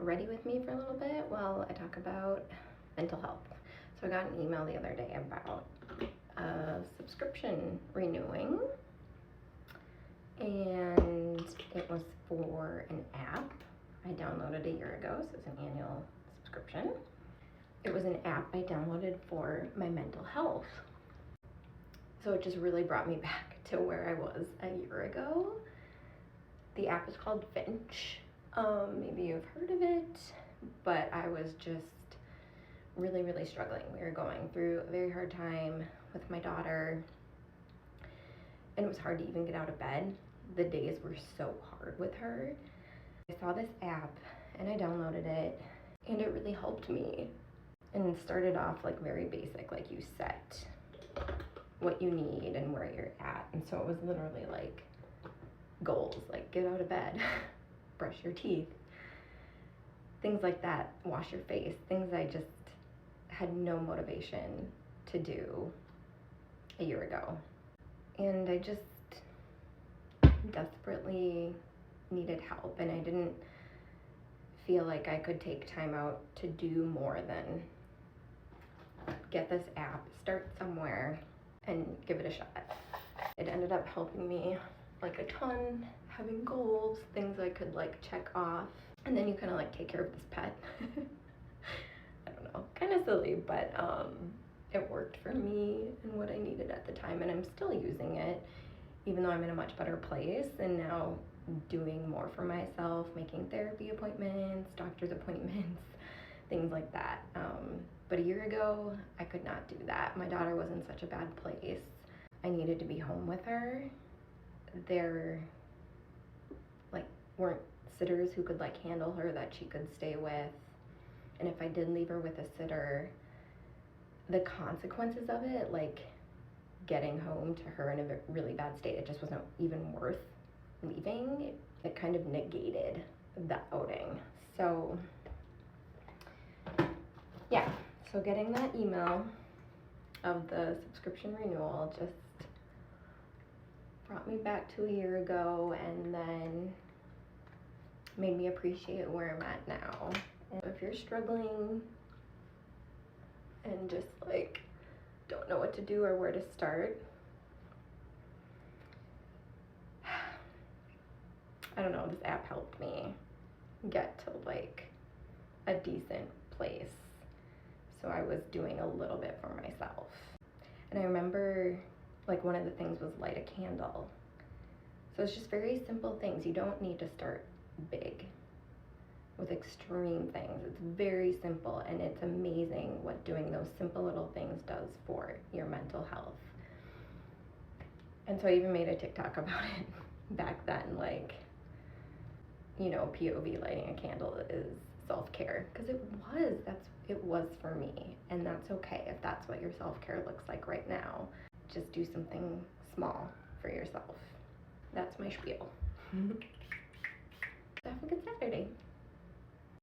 ready with me for a little bit while I talk about mental health. So I got an email the other day about a subscription renewing, and it was for an app I downloaded a year ago, so it's an annual subscription. It was an app I downloaded for my mental health. So it just really brought me back to where I was a year ago. The app is called Finch. Maybe you've heard of it, but I was just really, really struggling. We were going through a very hard time with my daughter, and it was hard to even get out of bed. The days were so hard with her. I saw this app and I downloaded it, and it really helped me. And it started off like very basic, like you set what you need and where you're at. And so it was literally like goals, like get out of bed, brush your teeth, things like that, wash your face, things I just had no motivation to do a year ago. And I just desperately needed help, and I didn't feel like I could take time out to do more than get this app, start somewhere, and give it a shot. It ended up helping me like a ton, having goals, things I could like check off, and then you kind of like take care of this pet. I don't know, kind of silly, but it worked for me and what I needed at the time, and I'm still using it, even though I'm in a much better place and now doing more for myself, making therapy appointments, doctor's appointments, things like that. But a year ago, I could not do that. My daughter was in such a bad place. I needed to be home with her. There like weren't sitters who could like handle her that she could stay with. And if I did leave her with a sitter, the consequences of it, like getting home to her in a really bad state, it just wasn't even worth leaving. It kind of negated the outing. So yeah, so getting that email of the subscription renewal just brought me back to a year ago, and then made me appreciate where I'm at now. And if you're struggling and just like don't know what to do or where to start, I don't know, this app helped me get to like a decent place. So I was doing a little bit for myself. And I remember like one of the things was light a candle. So it's just very simple things. You don't need to start big with extreme things. It's very simple, and it's amazing what doing those simple little things does for your mental health. And so I even made a TikTok about it back then, like, you know, POV lighting a candle is self-care, because it was for me, and that's okay if that's what your self-care looks like right now. Just do something small for yourself. That's my spiel. Have a good Saturday.